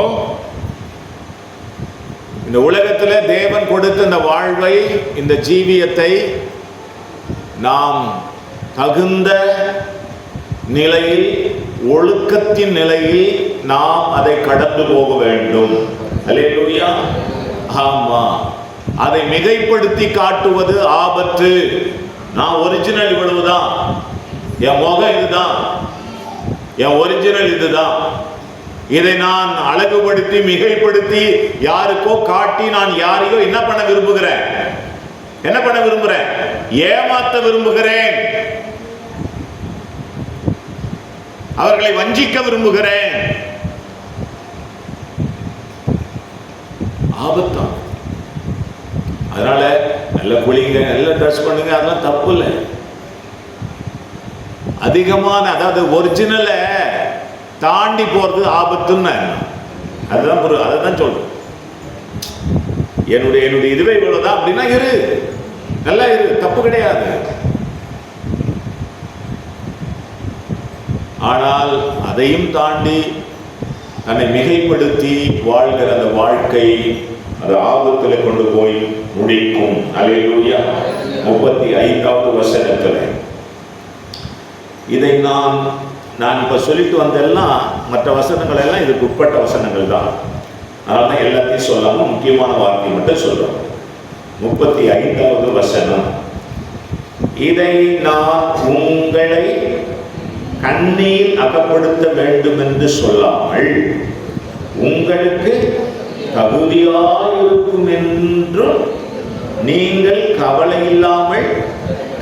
[SPEAKER 1] இந்த உலகத்தில் தேவன் கொடுத்த இந்த வாழ்வை, இந்த ஜீவியத்தை நாம் தகுந்த நிலையில், ஒழுக்கத்தின் நிலையில் நாம் அதை கடந்து போக வேண்டும். அல்லேலூயா. ஆமா, அதை மிகைப்படுத்தி காட்டுவது ஆபத்து. நான் ஒரிஜினல் இவ்வளவுதான், என் முகம் இதுதான், என் ஒரிஜினல் இதுதான், இதை நான் அழகுபடுத்தி மிகைப்படுத்தி யாருக்கோ காட்டி நான் யாரையோ என்ன பண்ண விரும்புகிறேன்? ஏமாத்த விரும்புகிறேன், அவர்களை வஞ்சிக்க விரும்புகிறேன். ஆபத்தான். அதனால நல்ல குளிங்க, நல்ல ட்ரெஸ் பண்ணுங்க, அதெல்லாம் தப்பு இல்லை. அதிகமான, அதாவது ஒரிஜினல தாண்டி போறது ஆபத்துன்னு அதுதான் சொல்றேன். என்னுடைய இதுவே இவ்வளவுதான் அப்படின்னா இரு, நல்லா இரு, தப்பு கிடையாது. ஆனால் அதையும் தாண்டி தன்னை மிகைப்படுத்தி வாழ்கிற அந்த வாழ்க்கை அது ஆபத்தில் கொண்டு போய் முடிக்கும். அல்லேலூயா. 35வது வசனத்தில் இதை நான் இப்ப சொல்லிட்டு வந்தெல்லாம் மற்ற வசனங்கள் எல்லாம் இதுக்கு உட்பட்ட வசனங்கள் தான். அதனால தான் எல்லாத்தையும் சொல்லாம முக்கியமான வார்த்தை மட்டும் சொல்றோம். 35வது வசனம், இதை நான் உங்களை கண்ணீர் அகப்படுத்த வேண்டும் என்று சொல்லாமல் உங்களுக்கு தகுதியாயிருக்கும் என்றும் நீங்கள் கவலை இல்லாமல்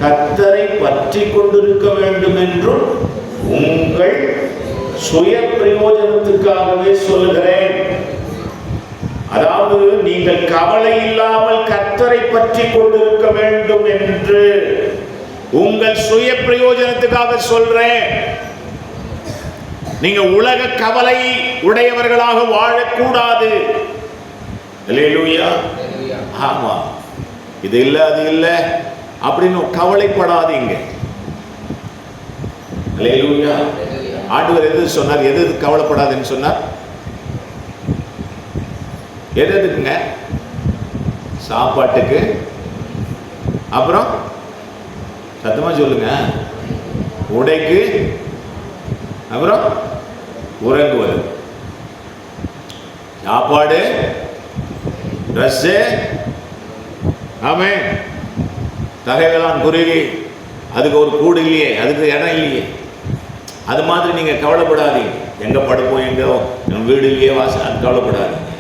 [SPEAKER 1] கர்த்தரை பற்றி கொண்டிருக்க வேண்டும் என்றும் உங்கள் சுய பிரயோஜனத்துக்காகவே சொல்லுகிறேன். அதாவது நீங்கள் கவலை இல்லாமல் கர்த்தரை பற்றி கொண்டிருக்க வேண்டும் என்று உங்கள் சுய பிரயோஜனத்துக்காக சொல்றேன். நீங்க உலக கவலை உடையவர்களாக வாழக்கூடாது. அல்லேலூயா. ஆமா, இது இல்ல அது இல்ல அப்படின்னு கவலைப்படாதீங்க. அல்லேலூயா. ஆண்டவர் எது சொன்னார்? எது கவலைப்படாதுன்னு சொன்னார்? எதுக்குங்க? சாப்பாட்டுக்கு, அப்புறம் சத்தமா சொல்லுங்க, உடைக்கு, அப்புறம் உறங்குவது. சாப்பாடு, ட்ரெஸ்ஸு, ஆமென். தகைகளான் குருவி, அதுக்கு ஒரு கூடு இல்லையே, அதுக்கு இடம் இல்லையே. அது மாதிரி நீங்கள் கவலைப்படாதீங்க. எங்கே படுப்போம், எங்கே வீடு இல்லையே, வாசல், கவலைப்படாதீங்க.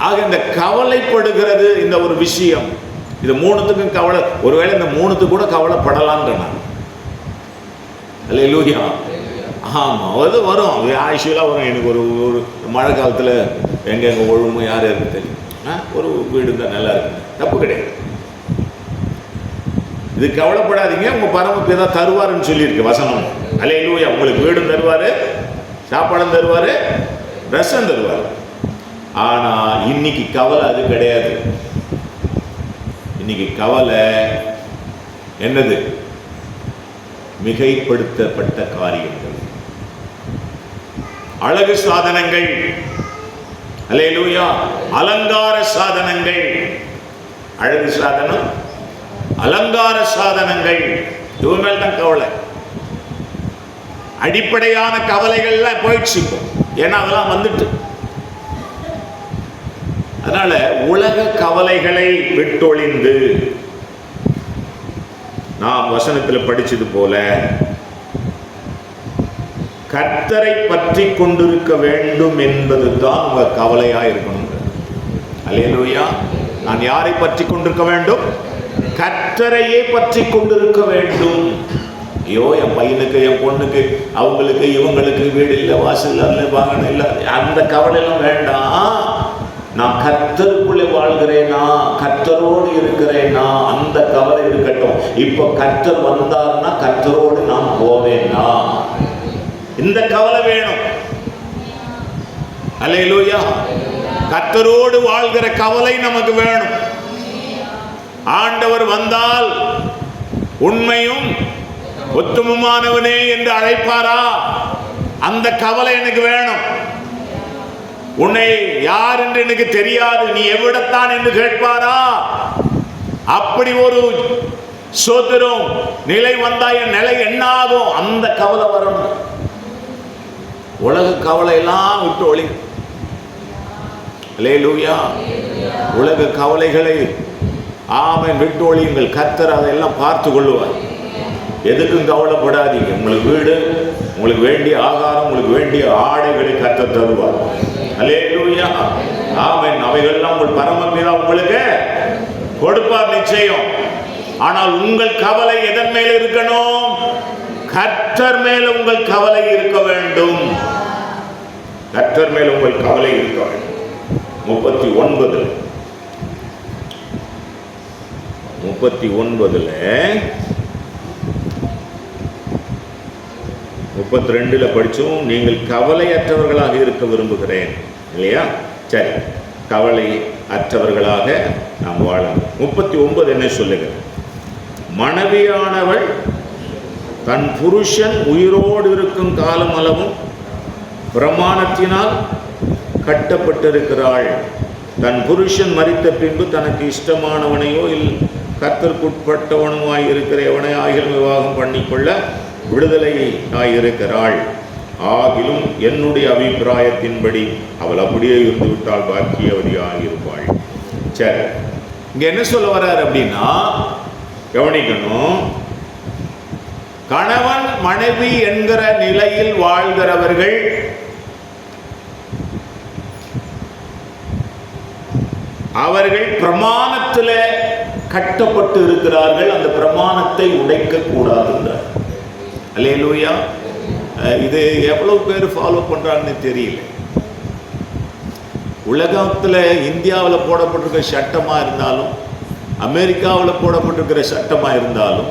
[SPEAKER 1] ஆக இந்த கவலைப்படுகிறது இந்த ஒரு விஷயம், இது மூணுத்துக்கும் கவலை. ஒருவேளை இந்த மூணுத்துக்கு கூட கவலைப்படலான்ற நான் அல்லேலூயா. ஆமாம், அது வரும், ஆயுஷுவலாக வரும். எனக்கு ஒரு மழை காலத்தில் எங்கே ஒழுங்கு யார் இருக்கு தெரியும். ஒரு வீடு தான் நல்லா இருக்கு, தப்பு கிடையாது. இது கவலைப்படாதீங்க, உங்கள் பரமபிதா தருவாருன்னு சொல்லியிருக்கு வசனம். அல்லேலூயா. உங்களுக்கு வீடும் தருவார், சாப்பாடும் தருவார், ரசம் தருவார். ஆனால் இன்னைக்கு கவலை அது கிடையாது. இன்னைக்கு கவலை என்னது? மிகைப்படுத்தப்பட்ட காரியங்கள், அழகு சாதனங்கள், அல்லேலூயா, அலங்கார சாதனங்கள். அழகு சாதனம், அலங்கார சாதனங்கள், இது மேல் தான் கவலை. அடிப்படையான கவலைகள்லாம் போயிடுச்சு இப்போ, ஏன்னா அதெல்லாம் வந்துட்டு. அதனால உலக கவலைகளை விட்டொழிந்து நாம் வசனத்தில் படிச்சது போல கர்த்தரை பற்றி கொண்டிருக்க வேண்டும் என்பது தான் உங்க கவலையா இருக்கணும். அல்லேலூயா. நான் யாரை பற்றி கொண்டிருக்க வேண்டும்? கர்த்தரையே பற்றி கொண்டிருக்க வேண்டும். ஐயோ, என் பையனுக்கு, என் பொண்ணுக்கு, அவங்களுக்கு, இவங்களுக்கு வீடு இல்லை, வாசல் இல்லை, வாகனம் இல்லை, அந்த கவலையெல்லாம் வேண்டாம். நான் கர்த்தருக்குள்ளே வாழ்கிறேனா, கர்த்தரோடு இருக்கிறேனா, அந்த கவலை இருக்கட்டும். இப்போ கர்த்தர் வந்தார்னா கர்த்தரோடு நான் போவேனா, இந்த கவலை வேணும். அல்லேலூயா. கர்த்தரோடு வாழ்கிற கவலை நமக்கு வேணும். ஆண்டவர் வந்தால் உண்மையும் உத்தமமானவனே என்று அழைப்பாரா, அந்த கவலை எனக்கு வேணும். உன்னை யார் என்று எனக்கு தெரியாது, நீ எவ்விடத்தான் என்று கேட்பாரா, அப்படி ஒரு சோதரம் நிலை வந்தா என் நிலை என்ன ஆகும், அந்த கவலை வரணும். உலக கவலை எல்லாம் விட்டு ஒளி. அல்லேலூயா. உலக கவலைகளை ஆமென் விட்டு ஒளியுங்கள். கர்த்தர் அதையெல்லாம் பார்த்து கொள்ளுவார். எதுக்கும் கவலைப்படாதீங்க. உங்களுக்கு வீடு, உங்களுக்கு வேண்டிய ஆகாரம், உங்களுக்கு வேண்டிய ஆடைகளை கர்த்தர் தருவார். அல்லேலூயா. ஆமென். அவைகள்லாம் உங்கள் பரமபிதா உங்களுக்கு கொடுப்பார் நிச்சயம். ஆனால் உங்கள் கவலை எதன் மேல் இருக்கணும்? கர்த்தர் மேல் உங்கள் கவலை இருக்க வேண்டும். கர்த்தர் மேல் உங்கள் கவலை இருக்க வேண்டும். 39 32 படிச்சோம். நீங்கள் கவலையற்றவர்களாக இருக்க விரும்புகிறேன், இல்லையா? சரி, கவலை அற்றவர்களாக நாம் வாழணும். 39 என்ன சொல்லுகிறது? மனைவியானவள் தன் புருஷன் உயிரோடு இருக்கும் காலம் அளவும் பிரமாணத்தினால் கட்டப்பட்டிருக்கிறாள். தன் புருஷன் மரித்த பின்பு தனக்கு இஷ்டமானவனையோ கர்த்தருக்குட்பட்டவனுமாய் இருக்கிற எவனை ஆகிலும் விவாகம் பண்ணிக்கொள்ள விடுதலையாயிருக்கிறாள். ஆகிலும் என்னுடைய அபிப்பிராயத்தின்படி அவள் அப்படியே இருந்து விட்டால் பாக்கியவதியாக இருப்பாள். சரி, இங்க என்ன சொல்ல வர்றார் அப்படின்னா, கவனிக்கணும். கணவன் மனைவி என்கிற நிலையில் வாழ்கிறவர்கள் அவர்கள் பிரமாணத்தில் கட்டப்பட்டு இருக்கிறார்கள். அந்த பிரமாணத்தை உடைக்க கூடாதுன்றார். அல்லேலூயா. இது எவ்வளவு பேர் ஃபாலோ பண்றாங்கன்னு தெரியல. உலகத்தில் இந்தியாவில் போடப்பட்டிருக்கிற சட்டமாக இருந்தாலும், அமெரிக்காவில் போடப்பட்டிருக்கிற சட்டமாக இருந்தாலும்,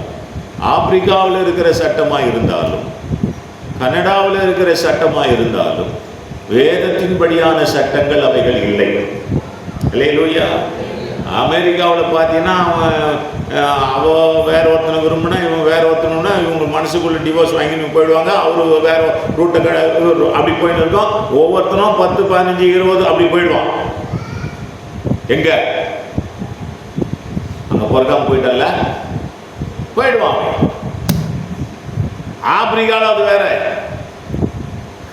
[SPEAKER 1] ஆப்பிரிக்காவில் இருக்கிற சட்டமாக இருந்தாலும், கனடாவில் இருக்கிற சட்டமாக இருந்தாலும், வேதத்தின்படியான சட்டங்கள் அவைகள் இல்லை. அல்லேலூயா. அமெரிக்காவில் பார்த்தீங்கன்னா அவள் வேற ஒருத்தனை விரும்பினா இவன் வேற ஒருத்தனுன்னா இவங்க மனசுக்குள்ள டிவோர்ஸ் வாங்கி போயிடுவாங்க. அவரு வேற ரூட்டை அப்படி போயிட்டு இருக்கோம். ஒவ்வொருத்தனும் 10, 15, 20 அப்படி போயிடுவான். எங்க அங்கே பொறுக்காம போயிட்டல போயிடுவான். ஆப்பிரிக்காவில் அது வேற,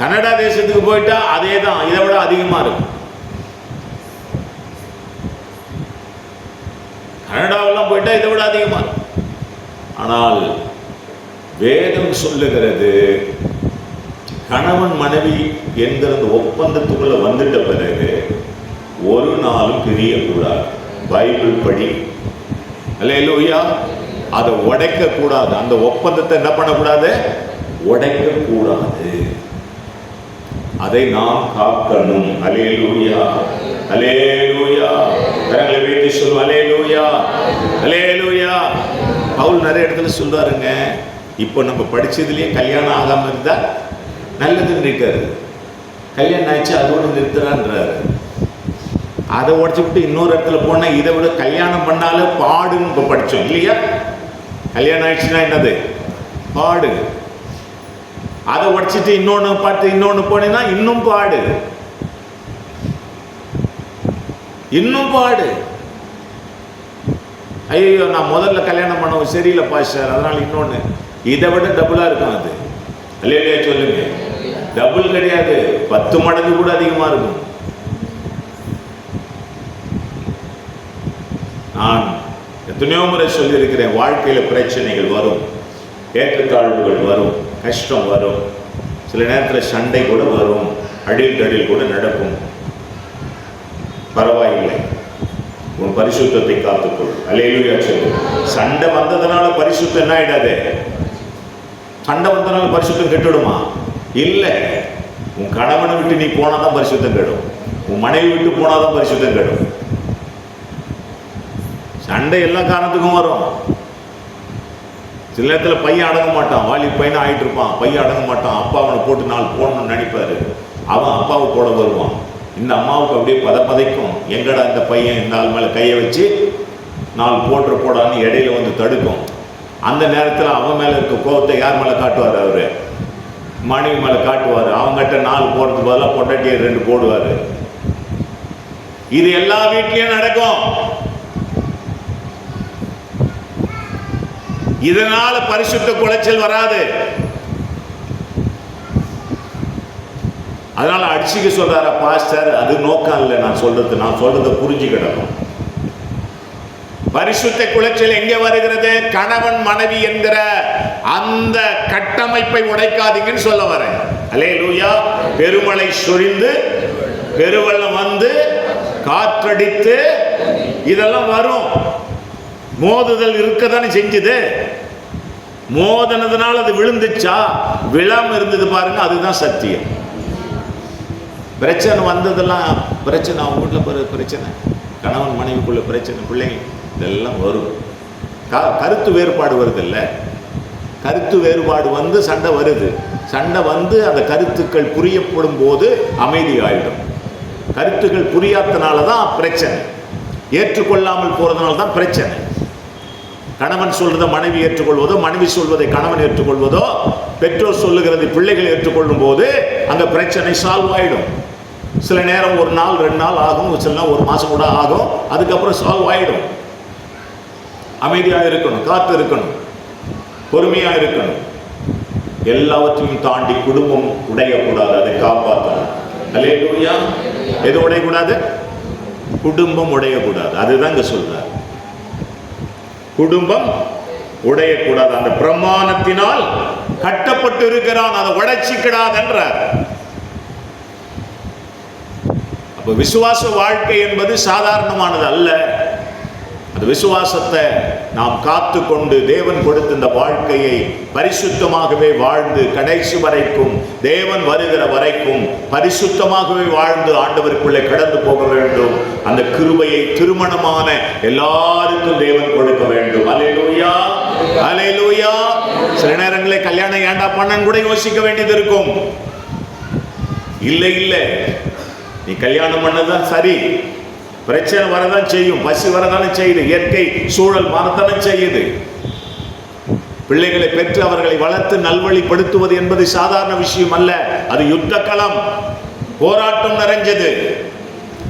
[SPEAKER 1] கனடா தேசத்துக்கு போயிட்டா அதே தான், இதை விட அதிகமா இருக்கும். கனடாவெல்லாம் போயிட்டா இதை விட அதிகமா இருக்கும். ஆனால் வேதம் சொல்லுகிறது, கணவன் மனைவி என்கிற ஒப்பந்தத்துக்குள்ள வந்துட்ட பிறகு ஒரு நாளும் பிரியக்கூடாது. பைபிள் படி அல்லேலூயா, அதை உடைக்க கூடாது. அந்த ஒப்பந்தத்தை என்ன பண்ணக்கூடாது? உடைக்க கூடாது. அதை நாம் காக்கணும். அல்லேலூயா, அல்லேலூயா. கரங்களை வைத்து சொல்லுவோம் அல்லேலூயா, அல்லேலூயா. பவுல் நிறைய இடத்துல சொல்றாருங்க, இப்போ நம்ம படிச்சதுலயே கல்யாணம் ஆகாம இருந்தா நல்லதுன்னு இருக்காரு, கல்யாணம் ஆச்சு அதோடு நிறுத்துறான்றாரு. அதை உடச்சு விட்டு இன்னொரு இடத்துல போனா இதை விட கல்யாணம் பண்ணால பாடுன்னு இப்போ படிச்சோம் இல்லையா? கல்யாணம் ஆயிடுச்சுன்னா என்னது? பாடு. அதை உடச்சிட்டு இன்னொன்னு பார்த்து இன்னொன்னு போனீங்கன்னா இன்னும் பாடு, இன்னும் பாடு. ஐயோ, நான் முதல்ல கல்யாணம் பண்ணவும் சரியில்லை பாஸ்டர், அதனால இன்னொன்னு, இதை விட டபுளா இருக்கும் அது. அல்லேலூயா சொல்லுங்க. டபுள் கிடையாது, 10 மடங்கு கூட அதிகமா இருக்கும். நான் எத்தனையோ முறை சொல்லி இருக்கிறேன், வாழ்க்கையில பிரச்சனைகள் வரும், ஏற்றத்தாழ்வுகள் வரும், கஷ்டம் வரும், சில நேரத்தில் சண்டை கூட வரும், அடில் கூட நடக்கும். பரவாயில்லை, உன் பரிசுத்தத்தை காத்துக்கொள். அல்லேலூயா சொல்லு. சண்டை வந்ததுனால பரிசுத்தம் என்ன ஆயிடாது? சண்டை வந்ததுனால பரிசுத்தம் கெட்டுடுமா? இல்லை. உன் கணவனை விட்டு நீ போனாதான் பரிசுத்தம் கெடும், உன் மனைவி விட்டு போனாதான் பரிசுத்தம் கெடும். சண்டை எல்லா காரணத்துக்கும் வரும். சில நேரத்தில் பையன் அடங்க மாட்டான், வாலி பையனை ஆகிட்டு இருப்பான், பையன் அடங்க மாட்டான், அப்பா அவனை போட்டு 4 போடணும்னு நினைப்பாரு, அவன் அப்பாவை போட வருவான். இந்த அம்மாவுக்கு அப்படியே பதைக்கும், எங்கடா இந்த பையன் இந்த ஆள் மேலே கையை வச்சு 4 போடான்னு இடையில வந்து தடுக்கும். அந்த நேரத்தில் அவன் மேலே இருக்க கோபத்தை யார் மேலே காட்டுவார்? அவரு மனைவி மேலே காட்டுவார். அவங்ககிட்ட 4 போடுறதுக்கு பதிலாக பொண்டாட்டியை 2 போடுவார். இது எல்லா வீட்லையும் நடக்கும். இதனால பரிசுத்த குலைச்சல் வராது. அதனால அடிச்சுக்க சொல்றார பாஸ்டர், அது நோக்கம் இல்லை. நான் சொல்றதை புரிஞ்சுக்கிடணும். பரிசுத்த குலைச்சல் எங்கே வருகிறது? கணவன் மனைவி என்கிற அந்த கட்டமைப்பை உடைக்காதீங்கன்னு சொல்ல வரேன். அல்லேலூயா. பெருமழை சொரிந்து பெருவெள்ளம் வந்து காற்றடித்து இதெல்லாம் வரும். மோதுதல் இருக்கதானே செஞ்சது. மோதனதுனால அது விழுந்துச்சா? விழாம இருந்தது பாருங்க, அதுதான் சத்தியம். பிரச்சனை வந்ததெல்லாம் பிரச்சனை, அவங்க வீட்டில் பிரச்சனை, கணவன் மனைவிக்குள்ள பிரச்சனை, பிள்ளைங்க, இதெல்லாம் வரும். கருத்து வேறுபாடு வருது இல்லை? கருத்து வேறுபாடு வந்து சண்டை வருது. சண்டை வந்து அந்த கருத்துக்கள் புரியப்படும் போது அமைதி ஆயிடும். கருத்துக்கள் புரியாதனால தான் பிரச்சனை, ஏற்றுக்கொள்ளாமல் போறதுனால தான் பிரச்சனை. கணவன் சொல்றதை மனைவி ஏற்றுக்கொள்வதோ, மனைவி சொல்வதை கணவன் ஏற்றுக்கொள்வதோ, பெற்றோர் சொல்லுகிறதை பிள்ளைகள் ஏற்றுக்கொள்ளும் போது அந்த பிரச்சனை சால்வ் ஆயிடும். சில நேரம் 1 நாள் 2 நாள் ஆகும், சில நேரம் 1 மாசம் கூட ஆகும். அதுக்கப்புறம் சால்வ் ஆயிடும். அமைதியாக இருக்கணும், காத்து இருக்கணும், பொறுமையாக இருக்கணும். எல்லாவற்றையும் தாண்டி குடும்பம் உடையக்கூடாது, அதை காப்பாற்றணும். அல்லேலூயா. எது உடையக்கூடாது? குடும்பம் உடையக்கூடாது. அதுதான் இங்க சொல்றார். குடும்பம் உடையக்கூடாது. அந்த பிரமாணத்தினால் கட்டப்பட்டு இருக்கிறான், அதை உடைச்சிக்கிடாது என்றார். அப்ப விசுவாச வாழ்க்கை என்பது சாதாரணமானது அல்ல. அந்த விசுவாசத்தை நாம் காத்து கொண்டு தேவன் கொடுத்த இந்த வாழ்க்கையை பரிசுத்தமாகவே வாழ்ந்து கடைசி வரைக்கும், தேவன் வருகிற வரைக்கும் பரிசுத்தமாகவே வாழ்ந்து ஆண்டவருக்குள்ளே கடந்து போக வேண்டும். அந்த கிருபையை திருமணமான எல்லாருக்கும் தேவன் கொடுக்க வேண்டும். அல்லேலூயா, அல்லேலூயா. சில நேரங்களில் கல்யாணம் ஏண்டா பண்ணன்னு கூட யோசிக்க வேண்டியது இருக்கும். இல்லை இல்லை, நீ கல்யாணம் பண்ணதான் சரி, பிரச்சனை வரதான் செய்யும், பசி வரதானே செய்யுது, இயற்கை சூழல் மாறத்தானே செய்யுது. பிள்ளைகளை பெற்று அவர்களை வளர்த்து நல்வழிப்படுத்துவது என்பது சாதாரண விஷயம் அல்ல. அது யுத்த களம், போராட்டம் நிறைஞ்சது.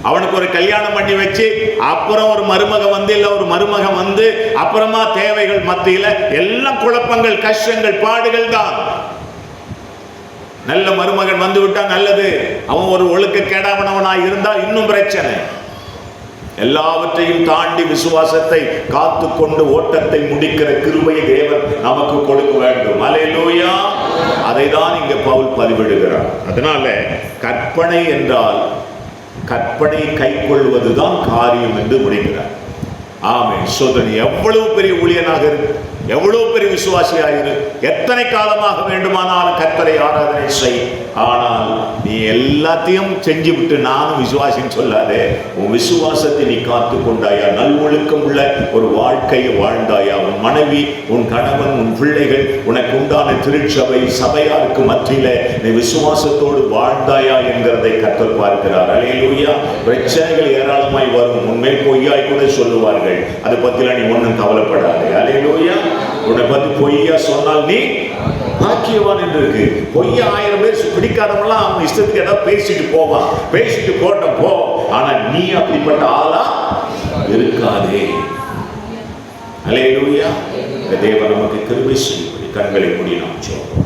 [SPEAKER 1] அவனுக்கு ஒரு கல்யாணம் பண்ணி வச்சு அப்புறம் ஒரு மருமக வந்து இல்ல ஒரு மருமகன் வந்து அப்புறமா தேவைகள் மத்தியில எல்லாம் குழப்பங்கள், கஷ்டங்கள், பாடுகள் தான். நல்ல மருமகன் வந்து விட்டா நல்லது, அவன் ஒரு ஒழுக்க கேடாவனவனாய் இருந்தா இன்னும் பிரச்சனை. எல்லாவற்றையும் தாண்டி விசுவாசத்தை காத்து கொண்டு ஓட்டத்தை முடிக்கிற கிருபையை தேவன் நமக்கு கொடுக்க வேண்டும். அல்லேலூயா. அதை தான் இங்க பவுல் பதிவிடுகிறார். அதனால கற்பனை என்றால் கற்பனை கை கொள்வதுதான் காரியம் என்று முடிக்கிறார். ஆமென். சோதனை எவ்வளவு பெரிய ஊழியனாக இருக்கு, எவ்வளவு பெரிய விசுவாசியாக இரு, எத்தனை காலமாக வேண்டுமானாலும் கர்த்தரை ஆராதனை செய், ஆனால் நீ எல்லாத்தையும் செஞ்சு விட்டு நானும் விசுவாசின்னு சொல்லாதே. உன் விசுவாசத்தை நீ காத்து கொண்டாயா, நல்லொழுக்கம் உள்ள ஒரு வாழ்க்கையை வாழ்ந்தாயா, உன் மனைவி, உன் கணவன், உன் பிள்ளைகள், உனக்கு உண்டான திருச்சபை சபையாருக்கு மத்தியில நீ விசுவாசத்தோடு வாழ்ந்தாயா என்கிறதை கர்த்தர் பார்க்கிறார். அல்லேலூயா. பிரச்சனைகள் ஏராளமாய் வரும், உண்மையில் பொய்யாய் கூட சொல்லுவார்கள், அதை பத்திலாம் நீ ஒன்றும் கவலைப்படாதே. அல்லேலூயா. உன்னை பத்தி பொய்யா சொன்னால் நீ பாக்கியவான் என்று இருக்கு. பொய்யா 1000 பேர் பிடிக்காதவங்களாம் அவன் இஷ்டத்துக்கு ஏதாவது பேசிட்டு போவான், பேசிட்டு போட்டோம் போ, ஆனா நீ அப்படிப்பட்ட ஆளா இருக்காதே. அல்லேலூயா. தேவன் நமக்கு கிருபை செய்யும்படி கண்களை மூடி நாம் ஜெபிப்போம்.